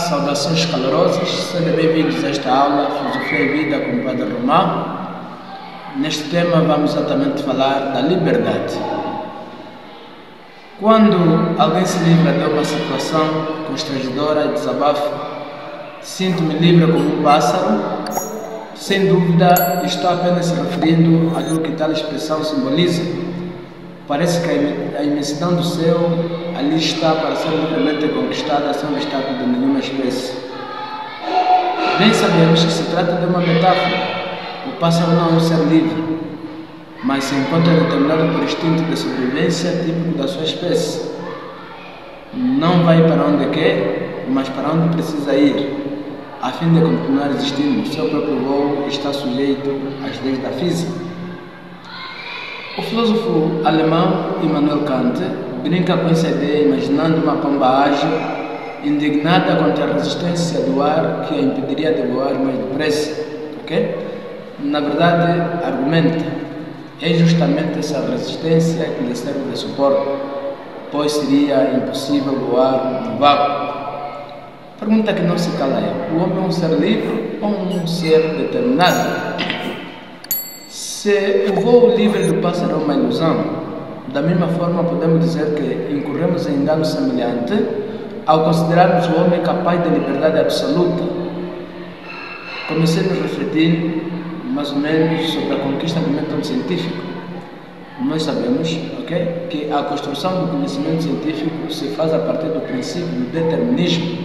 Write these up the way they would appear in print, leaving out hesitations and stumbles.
Saudações calorosas, sejam bem-vindos a esta aula Filosofia e Vida com o Padre Romão. Neste tema vamos exatamente falar da liberdade. Quando alguém se livra de uma situação constrangedora e desabafa, sinto-me livre como um pássaro. Sem dúvida, estou apenas se referindo àquilo que tal expressão simboliza. Parece que a imensidão do céu ali está para ser livremente conquistada sem obstáculo de nenhuma espécie. Bem sabemos que se trata de uma metáfora. O pássaro não é um ser livre, mas se encontra determinado por instinto de sobrevivência típico da sua espécie. Não vai para onde quer, mas para onde precisa ir, a fim de continuar existindo. Seu próprio voo está sujeito às leis da física. O filósofo alemão Immanuel Kant brinca com essa ideia imaginando uma pomba ágil, indignada contra a resistência do ar que a impediria de voar mais depressa. Na verdade, argumenta, é justamente essa resistência que lhe serve de suporte, pois seria impossível voar no vácuo. Pergunta que não se cala é: o homem é um ser livre ou um ser determinado? Se o voo livre do pássaro é uma ilusão, da mesma forma podemos dizer que incorremos em engano semelhante ao considerarmos o homem capaz de liberdade absoluta. Comecei a refletir mais ou menos sobre a conquista do método científico. Nós sabemos que a construção do conhecimento científico se faz a partir do princípio do determinismo,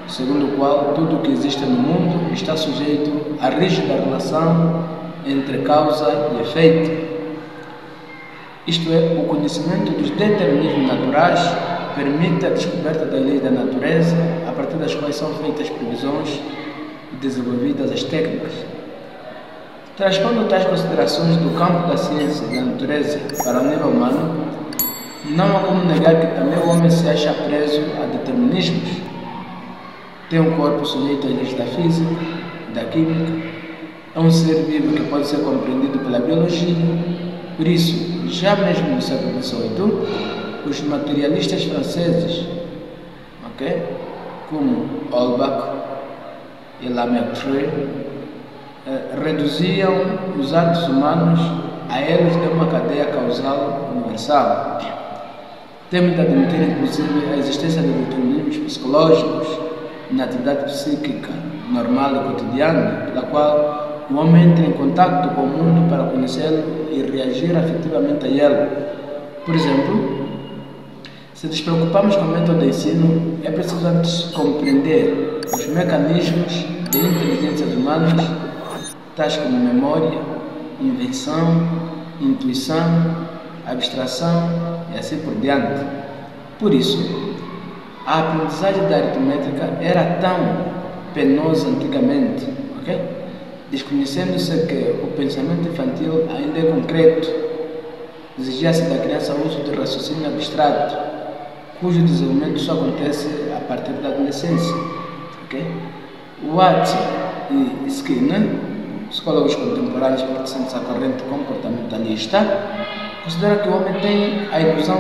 segundo o qual tudo o que existe no mundo está sujeito à rígida relação entre causa e efeito. Isto é, o conhecimento dos determinismos naturais permite a descoberta das leis da natureza, a partir das quais são feitas previsões e desenvolvidas as técnicas. Transpondo tais considerações do campo da ciência e da natureza para o nível humano, não há como negar que também o homem se acha preso a determinismos. Tem um corpo sujeito às leis da física, da química, é um ser vivo que pode ser compreendido pela biologia. Por isso, já mesmo no século XVIII, os materialistas franceses, como Holbach e Lamartine, reduziam os atos humanos a elos de uma cadeia causal universal. Temos de admitir, inclusive, a existência de determinismos psicológicos na atividade psíquica normal e cotidiana, pela qual o homem entra em contato com o mundo para conhecê-lo e reagir afetivamente a ele. Por exemplo, se nos preocupamos com o método de ensino, é preciso antes compreender os mecanismos de inteligências humanas, tais como memória, invenção, intuição, abstração e assim por diante. Por isso, a aprendizagem da aritmética era tão penosa antigamente, desconhecendo-se que o pensamento infantil ainda é concreto. Exigia-se da criança o uso de raciocínio abstrato, cujo desenvolvimento só acontece a partir da adolescência. Watt e Skinner, psicólogos contemporâneos pertencentes à corrente comportamentalista, consideram que o homem tem a ilusão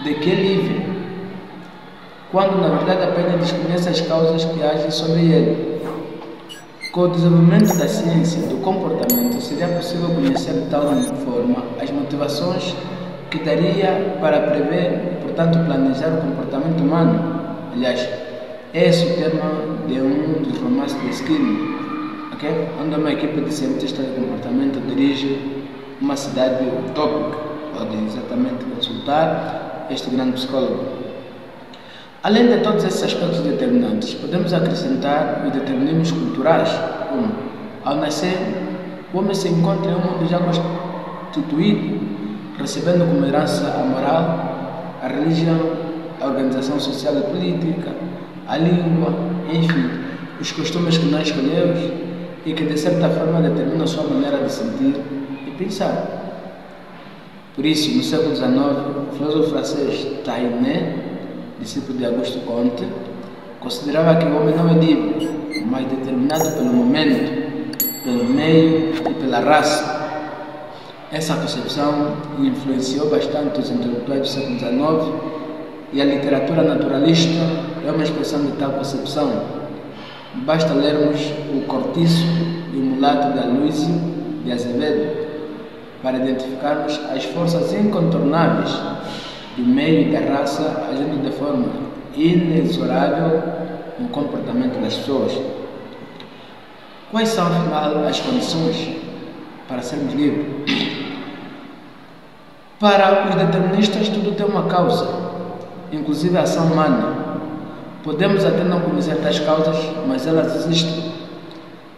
de que é livre, quando na verdade apenas desconhece as causas que agem sobre ele. Com o desenvolvimento da ciência do comportamento, seria possível conhecer de tal forma as motivações que daria para prever e, portanto, planejar o comportamento humano. Aliás, esse é o tema de um dos romances de Skinner, onde uma equipe de cientistas de comportamento dirige uma cidade utópica. Pode exatamente consultar este grande psicólogo. Além de todos esses aspectos determinantes, podemos acrescentar os determinismos culturais, como, ao nascer, o homem se encontra em um mundo já constituído, recebendo como herança a moral, a religião, a organização social e política, a língua, enfim, os costumes que nós escolhemos e que de certa forma determinam a sua maneira de sentir e pensar. Por isso, no século XIX, o filósofo francês Taine, discípulo de Auguste Comte, considerava que o homem não é livre, mas determinado pelo momento, pelo meio e pela raça. Essa concepção influenciou bastante os intelectuais do século XIX e a literatura naturalista é uma expressão de tal concepção. Basta lermos o Cortiço e o Mulato de Aloysio de Azevedo para identificarmos as forças incontornáveis do meio e da raça agindo de forma inexorável no comportamento das pessoas. Quais são, afinal, as condições para sermos livres? Para os deterministas, tudo tem uma causa, inclusive a ação humana. Podemos até não conhecer tais causas, mas elas existem.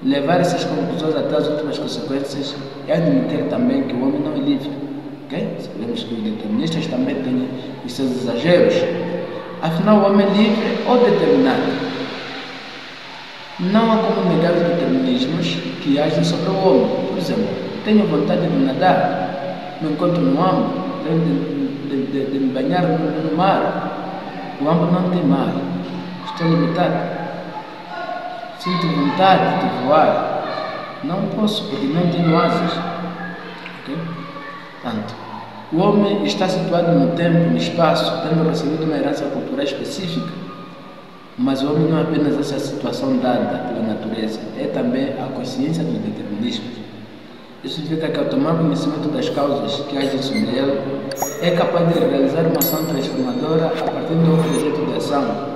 Levar essas conclusões até as últimas consequências é admitir também que o homem não é livre. Okay? Sabemos que os deterministas também têm os seus exageros. Afinal, o homem é livre ou determinado? Não há como negar os determinismos que agem sobre o homem. Por exemplo, tenho vontade de nadar, me encontro no âmbito, tenho de me banhar no mar. O âmbito não tem mar, estou limitado. Sinto vontade de voar, não posso porque não tenho asas. Okay? Portanto, o homem está situado no tempo e no espaço, tendo recebido uma herança cultural específica. Mas o homem não é apenas essa situação dada pela natureza, é também a consciência dos determinismos. Isso significa que ao tomar conhecimento das causas que agem sobre ele, é capaz de realizar uma ação transformadora a partir de um projeto de ação.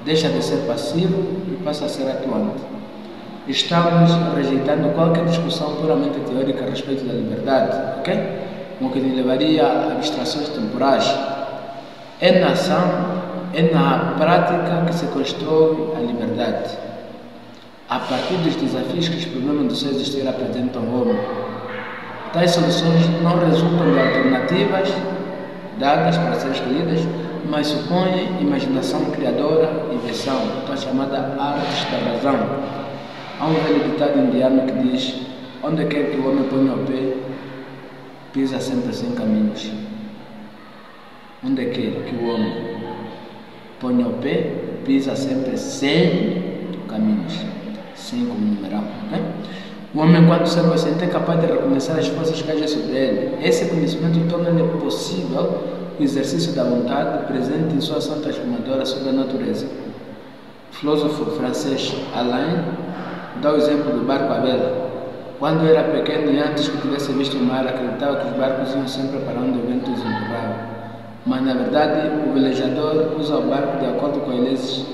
Deixa de ser passivo e passa a ser atuante. Estamos rejeitando qualquer discussão puramente teórica a respeito da liberdade, ok? O que levaria a abstrações temporais. É na ação, é na prática que se constrói a liberdade. A partir dos desafios que os problemas do seu existir apresentam ao homem. Tais soluções não resultam de alternativas dadas para serem escolhidas, mas supõem imaginação criadora e visão, então chamada artes da razão. Há um velho ditado indiano que diz: onde quer que o homem ponha o pé, pisa sempre sem caminhos. Onde quer que o homem ponha o pé, pisa sempre sem caminhos, sem como numeral. Né? O homem, enquanto ser consciente, é capaz de reconhecer as forças que agem sobre ele. Esse conhecimento torna-lhe possível o exercício da vontade presente em sua ação transformadora sobre a natureza. O filósofo francês Alain dá o exemplo do barco à vela. Quando era pequeno e antes que tivesse visto o mar, acreditava que os barcos iam sempre para onde o vento os empurrava. Mas, na verdade, o velejador usa o barco de acordo com as leis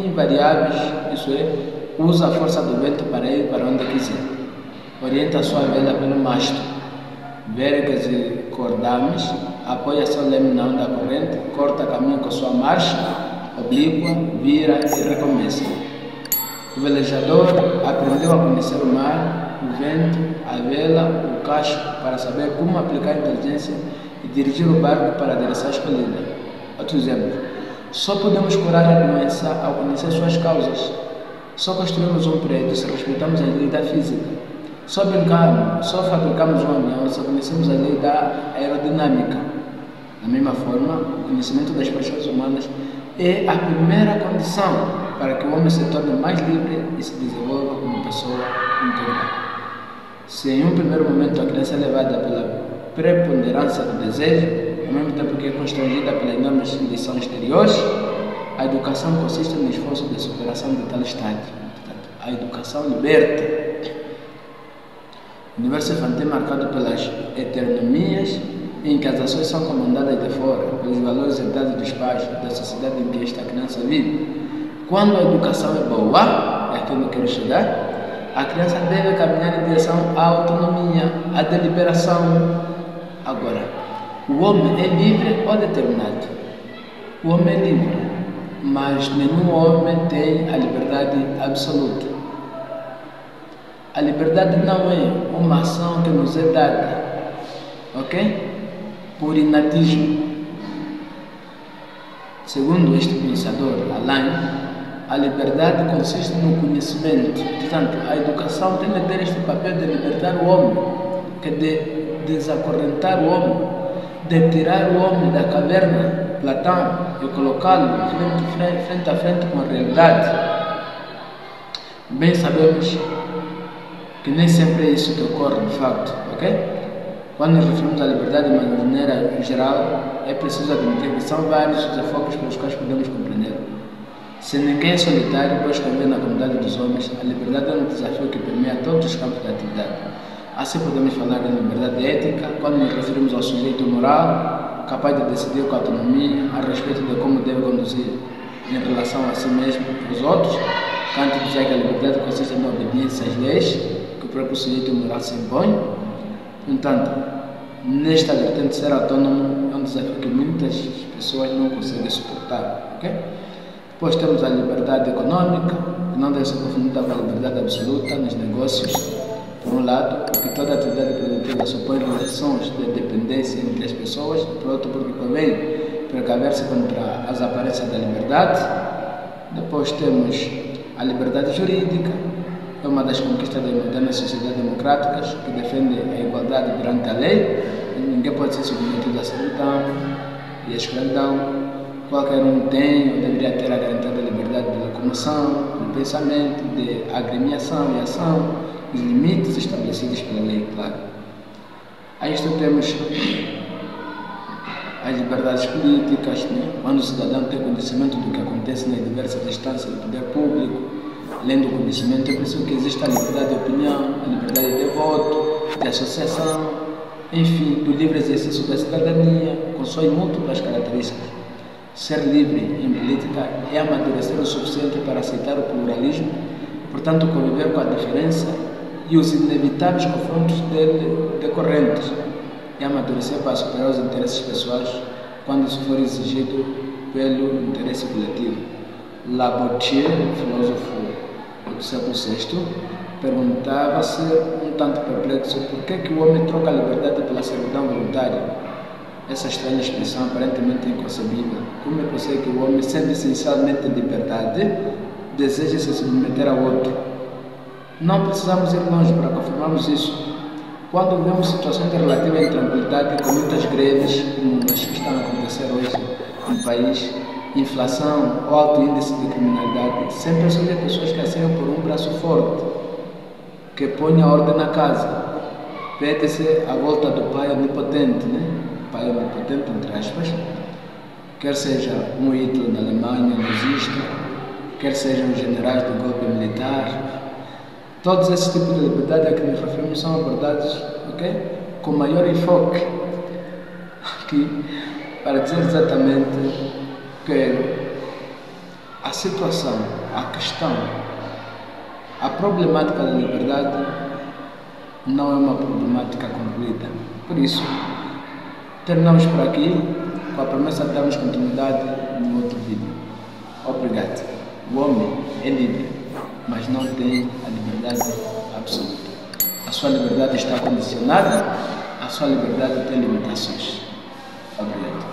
invariáveis, isso é, usa a força do vento para ir para onde quiser. Orienta a sua vela pelo mastro, vergas e cordames, apoia seu leme na onda corrente, corta caminho com sua marcha oblíqua, vira e recomeça. O velejador aprendeu a conhecer o mar, o vento, a vela, o cacho, para saber como aplicar inteligência e dirigir o barco para a direção escolhida. Outro exemplo: só podemos curar a doença ao conhecer suas causas. Só construímos um prédio se respeitamos a lei da física. Só brincamos, só fabricamos um avião se conhecemos a lei da aerodinâmica. Da mesma forma, o conhecimento das paixões humanas é a primeira condição para que o homem se torne mais livre e se desenvolva como pessoa integral. Se em um primeiro momento a criança é levada pela preponderância do desejo, ao mesmo tempo que é constrangida pelas enormes lições exteriores, a educação consiste no esforço de superação de tal estágio. Portanto, a educação liberta. O universo infantil é marcado pelas heteronomias, em que as ações são comandadas de fora, pelos valores herdados dos pais, da sociedade em que esta criança vive. Quando a educação é boa, é aqui onde eu quero chegar, a criança deve caminhar em direção à autonomia, à deliberação. Agora, o homem é livre ou determinado? O homem é livre, mas nenhum homem tem a liberdade absoluta. A liberdade não é uma ação que nos é dada, ok? Por inatismo. Segundo este pensador, Alain, a liberdade consiste no conhecimento. Portanto, a educação tem de ter este papel de libertar o homem, que é de desacorrentar o homem, de tirar o homem da caverna, Platão, e colocá-lo frente a frente com a realidade. Bem sabemos que nem sempre é isso que ocorre de facto, ok? Quando nos referimos à liberdade de maneira geral, é preciso admitir que são vários os enfoques pelos quais podemos compreender. Se ninguém é solitário, pois convém na comunidade dos homens, a liberdade é um desafio que permeia todos os campos da atividade. Assim podemos falar em liberdade ética, quando nos referimos ao sujeito moral, capaz de decidir com autonomia a respeito de como deve conduzir em relação a si mesmo e aos outros. Kant dizia que a liberdade consiste na obediência às leis que o próprio sujeito moral se impõe. No entanto, nesta vertente, ser autônomo é um desafio que muitas pessoas não conseguem suportar. Okay? Depois temos a liberdade econômica, que não deve ser confundida com a liberdade absoluta nos negócios, por um lado, porque toda atividade produtiva supõe relações de dependência entre as pessoas, por outro, porque convém precaver-se contra as aparências da liberdade. Depois temos a liberdade jurídica, é uma das conquistas das modernas sociedades democráticas, que defende a igualdade perante a lei. Ninguém pode ser submetido à servidão e à escravidão. Qualquer um tem ou deveria ter a garantia da liberdade de locomoção, de pensamento, de agremiação e ação, os limites estabelecidos pela lei, claro. A isto temos as liberdades políticas, né? Quando o cidadão tem conhecimento do que acontece nas diversas instâncias do poder público. Além do conhecimento, é preciso que exista a liberdade de opinião, a liberdade de voto, de associação, enfim, do livre exercício da cidadania, com suas múltiplas características. Ser livre em política é amadurecer o suficiente para aceitar o pluralismo, portanto, conviver com a diferença e os inevitáveis confrontos dele decorrentes, e amadurecer para superar os interesses pessoais quando isso for exigido pelo interesse coletivo. Labotier, filósofo do século VI, perguntava-se, um tanto perplexo, por que o homem troca a liberdade pela servidão voluntária? Essa estranha expressão aparentemente inconcebível. Como é possível que o homem, sendo essencialmente liberdade, deseje se submeter ao outro? Não precisamos ir longe para confirmarmos isso. Quando vemos situações de relativa intranquilidade, com muitas greves, como as que estão a acontecer hoje no país, inflação ou alto índice de criminalidade, sempre surgem pessoas que anseiam por um braço forte, que põe a ordem na casa. Pede-se a volta do pai onipotente, né? Pai onipotente, entre aspas, quer seja um Hitler na Alemanha, nazista, quer sejam os generais do golpe militar. Todos esses tipos de liberdade a que nos referimos são abordados, okay, com maior enfoque aqui, para dizer exatamente que a situação, a questão, a problemática da liberdade não é uma problemática concluída. Por isso, terminamos por aqui, com a promessa de darmos continuidade no outro vídeo. Obrigado. O homem é livre, mas não tem a liberdade absoluta. A sua liberdade está condicionada, a sua liberdade tem limitações. Obrigado.